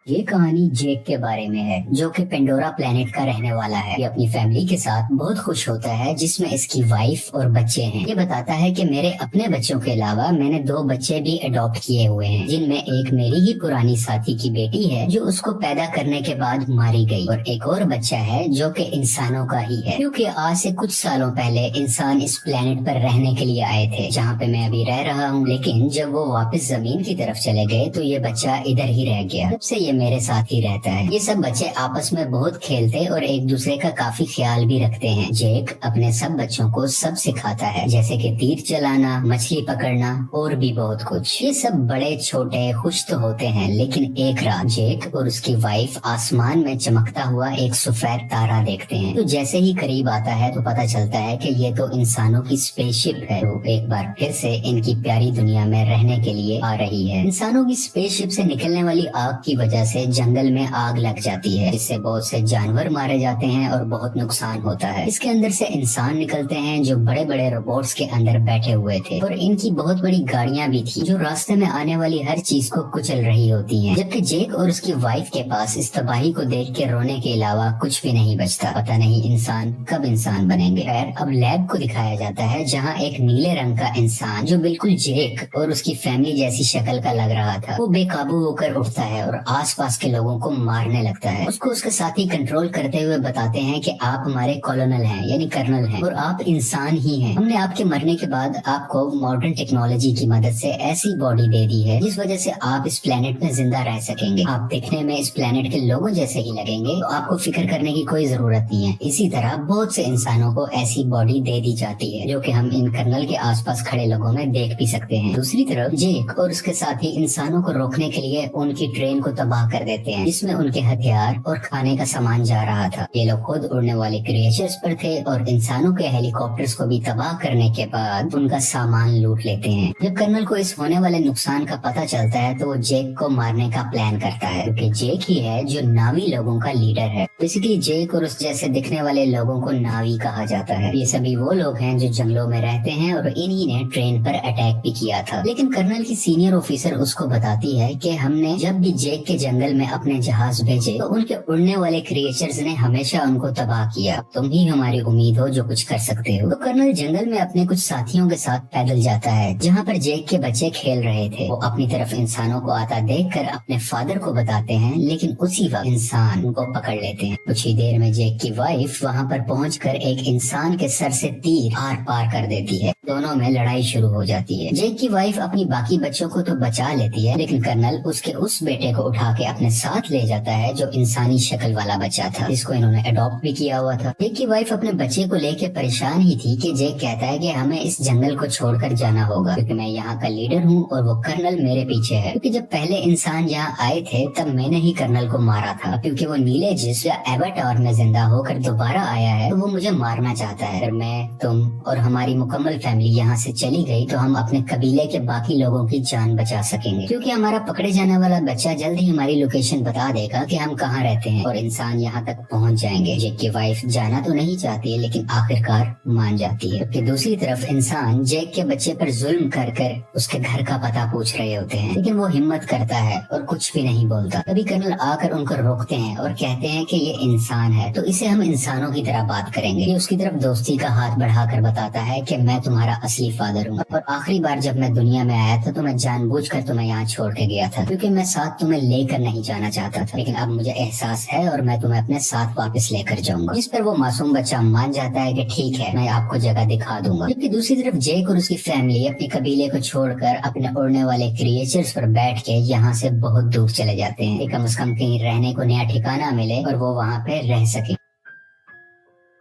ये कहानी जेक के बारे में है, जो कि पेंडोरा प्लेनेट का रहने वाला है। ये अपनी फैमिली के साथ बहुत खुश होता है, जिसमें इसकी वाइफ और बच्चे हैं। ये बताता है कि मेरे अपने बच्चों के अलावा मैंने 2 बच्चे भी अडॉप्ट किए हुए हैं, जिनमें एक मेरी ही पुरानी साथी की बेटी है जो उसको पैदा करने के बाद मारी गई, और एक और बच्चा है जो कि इंसानों का ही है, क्योंकि आज से कुछ सालों पहले इंसान इस प्लेनेट पर रहने के लिए आए थे, जहाँ पे मैं अभी रह रहा हूँ। लेकिन जब वो वापस जमीन की तरफ चले गए तो ये बच्चा इधर ही रह गया। तब से ये मेरे साथ ही रहता है। ये सब बच्चे आपस में बहुत खेलते और एक दूसरे का काफी ख्याल भी रखते हैं। जेक अपने सब बच्चों को सब सिखाता है, जैसे कि तीर चलाना, मछली पकड़ना और भी बहुत कुछ। ये सब बड़े छोटे खुश तो होते हैं, लेकिन एक रात जेक और उसकी वाइफ आसमान में चमकता हुआ एक सफेद तारा देखते हैं। तो जैसे ही करीब आता है तो पता चलता है कि ये तो इंसानों की स्पेसशिप है, तो एक बार फिर से इनकी प्यारी दुनिया में रहने के लिए आ रही है। इंसानों की स्पेसशिप से निकलने वाली आग की वजह से जंगल में आग लग जाती है, इससे बहुत से जानवर मारे जाते हैं और बहुत नुकसान होता है। इसके अंदर से इंसान निकलते हैं जो बड़े बड़े रोबोट्स के अंदर बैठे हुए थे, और इनकी बहुत बड़ी गाड़ियां भी थी जो रास्ते में आने वाली हर चीज को कुचल रही होती हैं। जबकि जेक और उसकी वाइफ के पास इस तबाही को देख के रोने के अलावा कुछ भी नहीं बचता। पता नहीं इंसान कब इंसान बनेंगे। खैर, अब लैब को दिखाया जाता है, जहाँ एक नीले रंग का इंसान जो बिल्कुल जेक और उसकी फैमिली जैसी शक्ल का लग रहा था, वो बेकाबू होकर उठता है और आसपास के लोगों को मारने लगता है। उसको उसके साथी कंट्रोल करते हुए बताते हैं कि आप हमारे कॉलोनल हैं, यानी कर्नल हैं, और आप इंसान ही हैं। हमने आपके मरने के बाद आपको मॉडर्न टेक्नोलॉजी की मदद से ऐसी बॉडी दे दी है जिस वजह से आप इस प्लेनेट में जिंदा रह सकेंगे। आप दिखने में इस प्लेनेट के लोगों जैसे ही लगेंगे, तो आपको फिक्र करने की कोई जरूरत नहीं है। इसी तरह बहुत से इंसानों को ऐसी बॉडी दे दी जाती है, जो कि हम इन कर्नल के आसपास खड़े लोगों में देख भी सकते हैं। दूसरी तरफ जेक और उसके साथी इंसानों को रोकने के लिए उनकी ट्रेन को तबाह कर देते हैं, जिसमें उनके हथियार और खाने का सामान जा रहा था। ये लोग खुद उड़ने वाले क्रिएचर्स पर थे और इंसानों के हेलीकॉप्टर्स को भी तबाह करने के बाद उनका सामान लूट लेते हैं। जब कर्नल को इस होने वाले नुकसान का पता चलता है तो वो जेक को मारने का प्लान करता है, क्योंकि जेक ही है जो नावी लोगों का लीडर है। बेसिकली जेक और उस जैसे दिखने वाले लोगों को नावी कहा जाता है। ये सभी वो लोग हैं जो जंगलों में रहते हैं, और इन्हीं ने ट्रेन पर अटैक भी किया था। लेकिन कर्नल की सीनियर ऑफिसर उसको बताती है कि हमने जब भी जेक के जंगल में अपने जहाज भेजे तो उनके उड़ने वाले क्रिएचर्स ने हमेशा उनको तबाह किया। तुम ही हमारी उम्मीद हो जो कुछ कर सकते हो। तो कर्नल जंगल में अपने कुछ साथियों के साथ पैदल जाता है, जहाँ पर जेक के बच्चे खेल रहे थे। वो अपनी तरफ इंसानों को आता देखकर अपने फादर को बताते हैं, लेकिन उसी वक्त इंसान उनको पकड़ लेते हैं। कुछ ही देर में जेक की वाइफ वहाँ पर पहुंचकर एक इंसान के सर से तीर आर पार कर देती है। दोनों में लड़ाई शुरू हो जाती है। जेक की वाइफ अपनी बाकी बच्चों को तो बचा लेती है, लेकिन कर्नल उसके उस बेटे को उठा के अपने साथ ले जाता है जो इंसानी शक्ल वाला बच्चा था, जिसको इन्होंने अडॉप्ट भी किया हुआ था। जेक की वाइफ अपने बच्चे को लेके परेशान ही थी कि जेक कहता है कि हमें इस जंगल को छोड़कर जाना होगा, क्योंकि मैं यहाँ का लीडर हूँ और वो कर्नल मेरे पीछे है। क्योंकि जब पहले इंसान यहाँ आए थे तब मैंने ही कर्नल को मारा था, क्योंकि वो नीले जिस्म या एवाटार में जिंदा होकर दोबारा आया है, तो वो मुझे मारना चाहता है। अगर मैं, तुम और हमारी मुकम्मल फैमिली यहाँ से चली गई तो हम अपने कबीले के बाकी लोगों की जान बचा सकेंगे, क्योंकि हमारा पकड़े जाने वाला बच्चा जल्द ही हमारी लोकेशन बता देगा कि हम कहाँ रहते हैं और इंसान यहाँ तक पहुँच जाएंगे। जेक की वाइफ जाना तो नहीं चाहती है, लेकिन आखिरकार मान जाती है। जबकि दूसरी तरफ इंसान जेक के बच्चे पर जुल्म कर कर उसके घर का पता पूछ रहे होते हैं, लेकिन वो हिम्मत करता है और कुछ भी नहीं बोलता। तभी कर्नल आकर उनको रोकते हैं और कहते हैं कि ये इंसान है, तो इसे हम इंसानों की तरह बात करेंगे। ये उसकी तरफ दोस्ती का हाथ बढ़ाकर बताता है कि मैं तुम्हारा असली फादर हूँ, और आखिरी बार जब मैं दुनिया में आया था तो मैं जानबूझकर तुम्हें यहाँ छोड़ के गया था, क्योंकि मैं साथ तुम्हें लेकर नहीं जाना चाहता था। लेकिन अब मुझे एहसास है और मैं तुम्हें अपने साथ वापस लेकर जाऊंगा। इस पर वो मासूम बच्चा मान जाता है कि ठीक है, मैं आपको जगह दिखा दूंगा। जबकि दूसरी तरफ जेक और उसकी फैमिली अपने कबीले को छोड़कर अपने उड़ने वाले क्रिएचर्स पर बैठ के यहाँ से बहुत दूर चले जाते हैं, कम से कम कहीं रहने को नया ठिकाना मिले और वो वहाँ पे रह सके।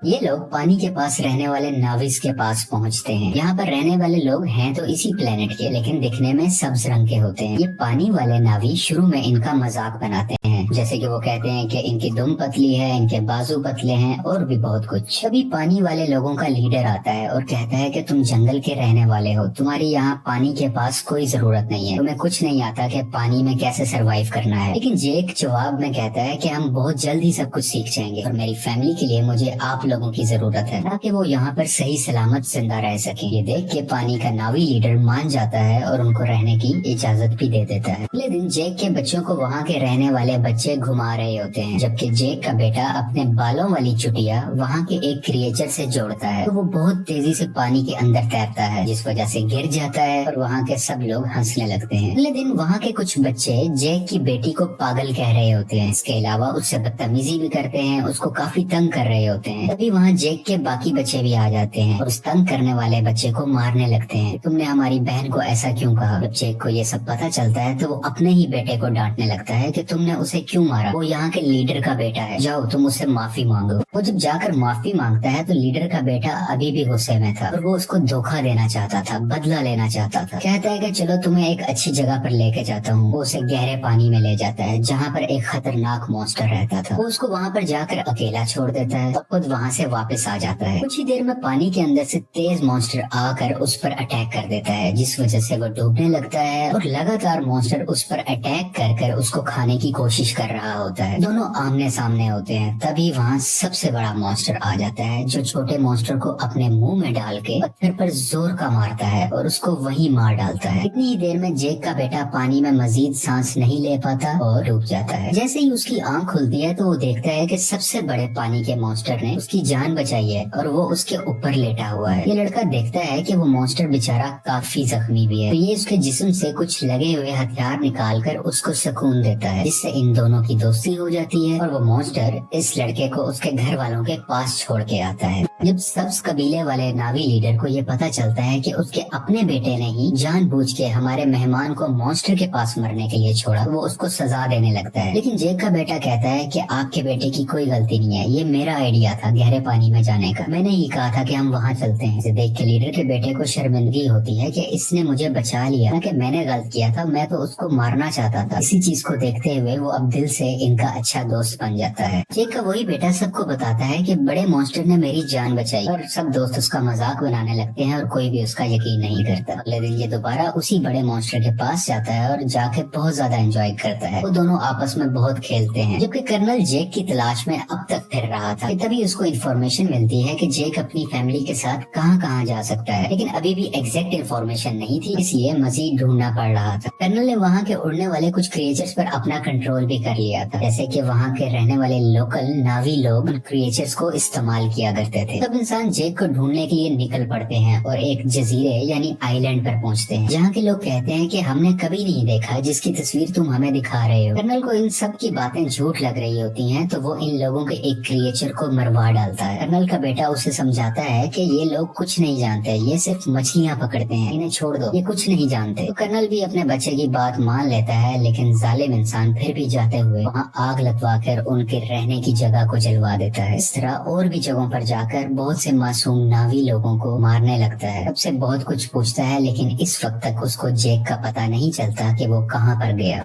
ये लोग पानी के पास रहने वाले नाविस के पास पहुंचते हैं। यहाँ पर रहने वाले लोग हैं तो इसी प्लेनेट के, लेकिन दिखने में सब्ज रंग के होते हैं। ये पानी वाले नावी शुरू में इनका मजाक बनाते हैं जैसे कि वो कहते हैं कि इनकी दुम पतली है, इनके बाजू पतले हैं और भी बहुत कुछ। तभी पानी वाले लोगों का लीडर आता है और कहता है कि तुम जंगल के रहने वाले हो, तुम्हारी यहाँ पानी के पास कोई जरूरत नहीं है, तुम्हें कुछ नहीं आता कि पानी में कैसे सरवाइव करना है। लेकिन जेक जवाब में कहता है कि हम बहुत जल्द ही सब कुछ सीख जाएंगे और मेरी फैमिली के लिए मुझे आप लोगों की जरूरत है ताकि वो यहाँ पर सही सलामत जिंदा रह सके। ये देख के पानी का नावी लीडर मान जाता है और उनको रहने की इजाजत भी दे देता है। अगले दिन जेक के बच्चों को वहाँ के रहने वाले बच्चे घुमा रहे होते हैं, जबकि जेक का बेटा अपने बालों वाली चुटिया वहाँ के एक क्रिएचर से जोड़ता है तो वो बहुत तेजी से पानी के अंदर तैरता है, जिस वजह से गिर जाता है और वहाँ के सब लोग हंसने लगते हैं। अगले दिन वहाँ के कुछ बच्चे जेक की बेटी को पागल कह रहे होते हैं, इसके अलावा उससे बदतमीजी भी करते हैं, उसको काफी तंग कर रहे होते हैं। तभी वहाँ जेक के बाकी बच्चे भी आ जाते हैं और उस तंग करने वाले बच्चे को मारने लगते हैं। तुमने हमारी बहन को ऐसा क्यों कहा? जब जेक को ये सब पता चलता है तो वो अपने ही बेटे को डांटने लगता है कि तुमने उसे क्यों मारा, वो यहाँ के लीडर का बेटा है, जाओ तुम उससे माफी मांगो। वो जब जाकर माफी मांगता है तो लीडर का बेटा अभी भी गुस्से में था और वो उसको धोखा देना चाहता था, बदला लेना चाहता था। कहता है कि चलो तुम्हें एक अच्छी जगह पर लेके जाता हूँ। वो उसे गहरे पानी में ले जाता है जहाँ पर एक खतरनाक मॉन्स्टर रहता था। वो उसको वहाँ पर जाकर अकेला छोड़ देता है और खुद वहाँ से वापस आ जाता है। कुछ ही देर में पानी के अंदर से तेज मॉन्स्टर आकर उस पर अटैक कर देता है, जिस वजह से वो डूबने लगता है और लगातार मॉन्स्टर उस पर अटैक कर उसको खाने की कोशिश कर रहा होता है। दोनों आमने सामने होते हैं। तभी वहाँ सबसे बड़ा मॉन्स्टर आ जाता है जो छोटे मॉन्स्टर को अपने मुंह में डाल के पत्थर पर जोर का मारता है और उसको वहीं मार डालता है। इतनी ही देर में जेक का बेटा पानी में मजीद सांस नहीं ले पाता और डूब जाता है। जैसे ही उसकी आंख खुलती है तो वो देखता है कि सबसे बड़े पानी के मॉन्स्टर ने उसकी जान बचाई है और वो उसके ऊपर लेटा हुआ है। ये लड़का देखता है कि वो मॉन्स्टर बेचारा काफी जख्मी भी है, तो ये उसके जिस्म से कुछ लगे हुए हथियार निकाल कर उसको सुकून देता है, जिससे इन दोनों की दोस्ती हो जाती है और वो मॉन्स्टर इस लड़के को उसके घर वालों के पास छोड़ के आता है। जब सब्ज कबीले वाले नावी लीडर को ये पता चलता है कि उसके अपने बेटे ने ही जानबूझ के हमारे मेहमान को मॉन्स्टर के पास मरने के लिए छोड़ा, वो उसको सजा देने लगता है। लेकिन जेक का बेटा कहता है कि आपके बेटे की कोई गलती नहीं है, ये मेरा आइडिया था गहरे पानी में जाने का, मैंने ही कहा था कि हम वहाँ चलते हैं। इसे देख के लीडर के बेटे को शर्मिंदगी होती है कि इसने मुझे बचा लिया, कि मैंने गलत किया था, मैं तो उसको मारना चाहता था। इसी चीज को देखते हुए वो अब दिल से इनका अच्छा दोस्त बन जाता है। जेक का वही बेटा सबको बताता है कि बड़े मॉन्स्टर ने मेरी जान बचाई और सब दोस्त उसका मजाक बनाने लगते हैं और कोई भी उसका यकीन नहीं करता। अगले दिन ये दोबारा उसी बड़े मॉन्स्टर के पास जाता है और जाके बहुत ज्यादा एंजॉय करता है। वो दोनों आपस में बहुत खेलते हैं, जबकि कर्नल जेक की तलाश में अब तक फिर रहा था। तभी उसको इन्फॉर्मेशन मिलती है कि जेक अपनी फैमिली के साथ कहाँ जा सकता है, लेकिन अभी भी एग्जैक्ट इन्फॉर्मेशन नहीं थी, इसलिए मजीद ढूंढना पड़ रहा था। कर्नल ने वहाँ के उड़ने वाले कुछ क्रिएचर्स पर अपना कंट्रोल भी कर लिया था, जैसे कि वहाँ के रहने वाले लोकल नावी लोग क्रिएचर्स को इस्तेमाल किया करते थे। तब इंसान जेक को ढूंढने के लिए निकल पड़ते हैं और एक जजीरे यानी आइलैंड पर पहुँचते हैं, जहाँ के लोग कहते हैं कि हमने कभी नहीं देखा जिसकी तस्वीर तुम हमें दिखा रहे हो। कर्नल को इन सब की बातें झूठ लग रही होती हैं, तो वो इन लोगों के एक क्रिएचर को मरवा डालता है। कर्नल का बेटा उसे समझाता है कि ये लोग कुछ नहीं जानते, ये सिर्फ मछलियाँ पकड़ते हैं, इन्हें छोड़ दो, ये कुछ नहीं जानते। तो कर्नल भी अपने बच्चे की बात मान लेता है, लेकिन जालिम इंसान फिर भी जाते हुए वहाँ आग लगवा कर उनके रहने की जगह को जलवा देता है। इस तरह और भी जगहों पर जाकर बहुत से मासूम नावी लोगों को मारने लगता है। सबसे बहुत कुछ पूछता है, लेकिन इस वक्त तक उसको जेक का पता नहीं चलता कि वो कहाँ पर गया।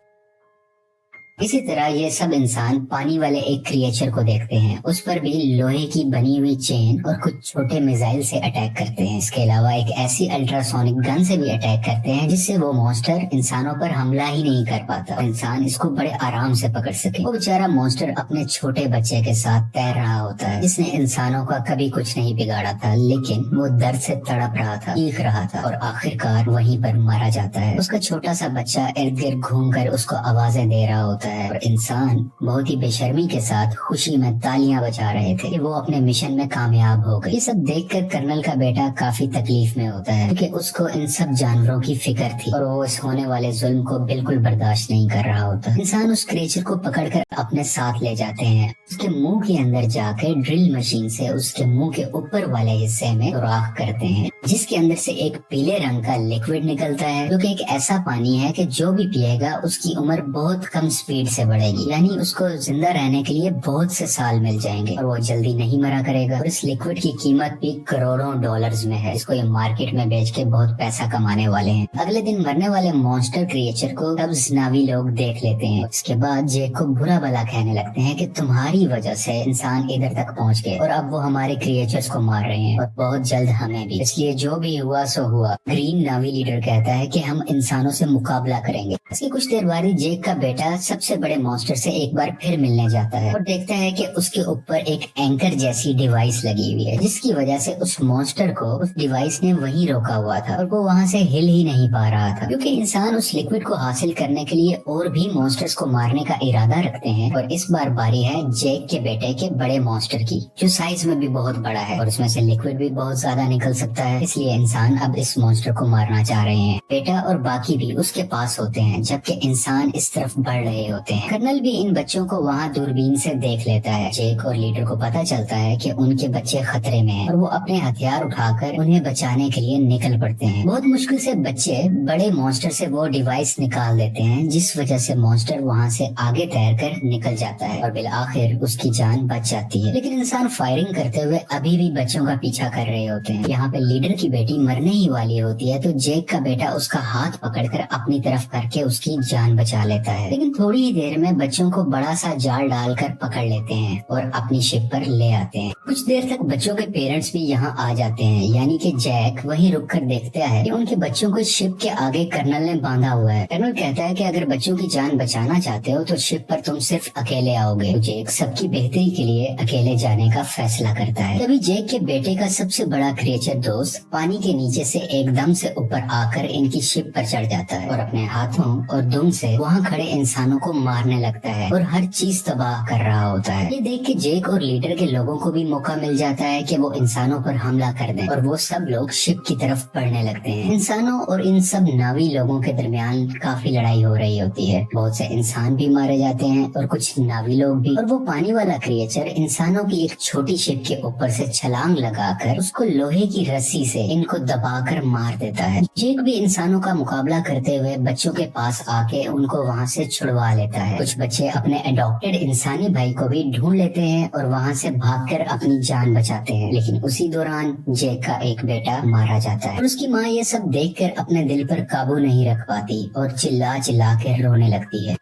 इसी तरह ये सब इंसान पानी वाले एक क्रिएचर को देखते हैं, उस पर भी लोहे की बनी हुई चेन और कुछ छोटे मिसाइल से अटैक करते हैं। इसके अलावा एक ऐसी अल्ट्रासोनिक गन से भी अटैक करते हैं जिससे वो मॉन्स्टर इंसानों पर हमला ही नहीं कर पाता, इंसान इसको बड़े आराम से पकड़ सके। वो बेचारा मॉन्स्टर अपने छोटे बच्चे के साथ तैर रहा होता है, जिसने इंसानों का कभी कुछ नहीं बिगाड़ा था, लेकिन वो दर्द से तड़प रहा था, चीख रहा था और आखिरकार वहीं पर मारा जाता है। उसका छोटा सा बच्चा इर्द गिर्द घूम कर उसको आवाजें दे रहा होता है और इंसान बहुत ही बेशर्मी के साथ खुशी में तालियां बजा रहे थे कि वो अपने मिशन में कामयाब हो गए। ये सब देखकर कर्नल का बेटा काफी तकलीफ में होता है, क्योंकि उसको इन सब जानवरों की फिक्र थी और वो इस होने वाले जुल्म को बिल्कुल बर्दाश्त नहीं कर रहा होता। इंसान उस क्रिएचर को पकड़कर अपने साथ ले जाते हैं, उसके मुंह के अंदर जाकर ड्रिल मशीन से उसके मुंह के ऊपर वाले हिस्से में सुराख करते हैं जिसके अंदर से एक पीले रंग का लिक्विड निकलता है, जो कि एक ऐसा पानी है कि जो भी पिएगा उसकी उम्र बहुत कम स्पीड से बढ़ेगी, यानी उसको जिंदा रहने के लिए बहुत से साल मिल जाएंगे और वो जल्दी नहीं मरा करेगा। और इस लिक्विड की कीमत भी करोड़ों डॉलर्स में है। इसको ये मार्केट में बेच के बहुत पैसा कमाने वाले हैं। अगले दिन मरने वाले मॉन्स्टर क्रिएचर को तब नावी लोग देख लेते हैं। इसके बाद जेक को बुरा भला कहने लगते हैं कि तुम्हारी वजह से इंसान इधर तक पहुंच गए और अब वो हमारे क्रिएचर्स को मार रहे हैं और बहुत जल्द हमें भी, इसलिए जो भी हुआ सो हुआ। ग्रीन नावी लीडर कहता है कि हम इंसानों से मुकाबला करेंगे। इसके कुछ देर बाद जेक का बेटा सबसे बड़े मॉन्स्टर से एक बार फिर मिलने जाता है और देखता है कि उसके ऊपर एक एंकर जैसी डिवाइस लगी हुई है, जिसकी वजह से उस मॉन्स्टर को उस डिवाइस ने वहीं रोका हुआ था और वो वहाँ से हिल ही नहीं पा रहा था, क्योंकि इंसान उस लिक्विड को हासिल करने के लिए और भी मॉन्स्टर्स को मारने का इरादा रखते हैं। और इस बार बारी है जेक के बेटे के बड़े मॉन्स्टर की, जो साइज में भी बहुत बड़ा है और उसमें से लिक्विड भी बहुत ज्यादा निकल सकता है। इसलिए इंसान अब इस मॉन्स्टर को मारना चाह रहे हैं। बेटा और बाकी भी उसके पास होते हैं, जबकि इंसान इस तरफ बढ़ रहे होते हैं। कर्नल भी इन बच्चों को वहाँ दूरबीन से देख लेता है। जेक और लीडर को पता चलता है कि उनके बच्चे खतरे में हैं और वो अपने हथियार उठाकर उन्हें बचाने के लिए निकल पड़ते हैं। बहुत मुश्किल से बच्चे बड़े मॉन्स्टर से वो डिवाइस निकाल देते हैं, जिस वजह से मॉन्स्टर वहाँ से आगे तैरकर निकल जाता है और बिल आखिर उसकी जान बच जाती है। लेकिन इंसान फायरिंग करते हुए अभी भी बच्चों का पीछा कर रहे होते हैं। यहाँ पे लीडर की बेटी मरने ही वाली होती है, तो जेक का बेटा उसका हाथ पकड़कर अपनी तरफ करके उसकी जान बचा लेता है। लेकिन थोड़ी ही देर में बच्चों को बड़ा सा जाल डालकर पकड़ लेते हैं और अपनी शिप पर ले आते हैं। कुछ देर तक बच्चों के पेरेंट्स भी यहाँ आ जाते हैं, यानी कि जैक वहीं रुककर देखता है कि उनके बच्चों को शिप के आगे कर्नल ने बांधा हुआ है। कर्नल कहता है कि अगर बच्चों की जान बचाना चाहते हो तो शिप पर तुम सिर्फ अकेले आओगे। तो जेक सबकी बेहतरी के लिए अकेले जाने का फैसला करता है। तभी जेक के बेटे का सबसे बड़ा क्रिएचर दोस्त पानी के नीचे से एकदम से ऊपर आकर इनकी शिप पर चढ़ जाता है और अपने हाथों और दुम से वहाँ खड़े इंसानों को मारने लगता है और हर चीज तबाह कर रहा होता है। ये देख के जेक और लीडर के लोगों को भी मौका मिल जाता है कि वो इंसानों पर हमला कर दें और वो सब लोग शिप की तरफ बढ़ने लगते हैं। इंसानों और इन सब नावी लोगों के दरमियान काफी लड़ाई हो रही होती है। बहुत से इंसान भी मारे जाते हैं और कुछ नावी लोग भी। और वो पानी वाला क्रिएचर इंसानों की एक छोटी शिप के ऊपर से छलांग लगाकर उसको लोहे की रस्सी से इनको दबाकर मार देता है। जेक भी इंसानों का मुकाबला करते हुए बच्चों के पास आके उनको वहाँ से छुड़वा लेता है। कुछ बच्चे अपने अडॉप्टेड इंसानी भाई को भी ढूंढ लेते हैं और वहाँ से भागकर अपनी जान बचाते हैं। लेकिन उसी दौरान जेक का एक बेटा मारा जाता है और उसकी माँ ये सब देखकर अपने दिल पर काबू नहीं रख पाती और चिल्ला चिल्ला के रोने लगती है।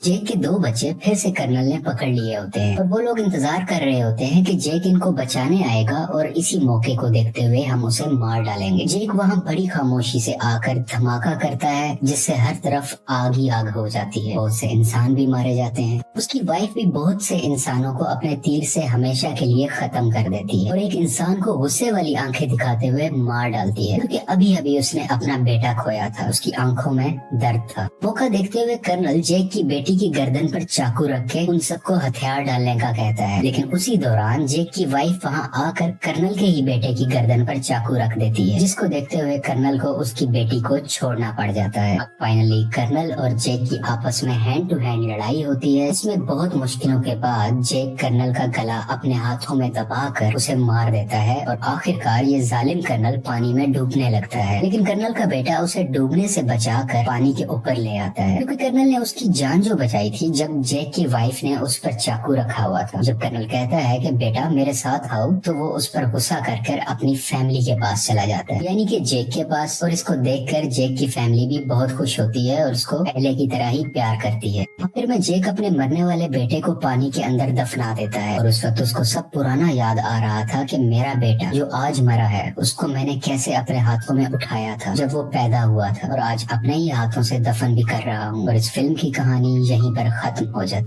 जेक के दो बच्चे फिर से कर्नल ने पकड़ लिए होते हैं और वो लोग इंतजार कर रहे होते हैं कि जेक इनको बचाने आएगा और इसी मौके को देखते हुए हम उसे मार डालेंगे। जेक वहाँ बड़ी खामोशी से आकर धमाका करता है, जिससे हर तरफ आग ही आग हो जाती है। बहुत से इंसान भी मारे जाते हैं। उसकी वाइफ भी बहुत से इंसानों को अपने तीर से हमेशा के लिए खत्म कर देती है और एक इंसान को गुस्से वाली आंखें दिखाते हुए मार डालती है, क्योंकि अभी अभी उसने अपना बेटा खोया था। उसकी आंखों में दर्द था। मौका देखते हुए कर्नल जेक की बेटी की गर्दन पर चाकू रख के उन सबको हथियार डालने का कहता है। लेकिन उसी दौरान जेक की वाइफ वहां आकर कर्नल के ही बेटे की गर्दन पर चाकू रख देती है, जिसको देखते हुए कर्नल को उसकी बेटी को छोड़ना पड़ जाता है। फाइनली कर्नल और जेक की आपस में हैंड टू हैंड लड़ाई होती है। इसमें बहुत मुश्किलों के बाद जेक कर्नल का गला अपने हाथों में दबाकर उसे मार देता है और आखिरकार ये जालिम कर्नल पानी में डूबने लगता है। लेकिन कर्नल का बेटा उसे डूबने से बचाकर पानी के ऊपर ले आता है, क्योंकि कर्नल ने उसकी जान जो बचाई थी जब जेक की वाइफ ने उस पर चाकू रखा हुआ था। जब कर्नल कहता है कि बेटा मेरे साथ आओ, तो वो उस पर गुस्सा कर अपनी फैमिली के पास चला जाता है, यानी कि जेक के पास। और इसको देखकर जेक की फैमिली भी बहुत खुश होती है और उसको पहले की तरह ही प्यार करती है। आखिर में जेक अपने मरने वाले बेटे को पानी के अंदर दफना देता है और उस वक्त उसको सब पुराना याद आ रहा था कि मेरा बेटा जो आज मरा है उसको मैंने कैसे अपने हाथों में उठाया था जब वो पैदा हुआ था, और आज अपने ही हाथों से दफन भी कर रहा हूँ। और इस फिल्म की कहानी यहीं पर खत्म हो जाती है।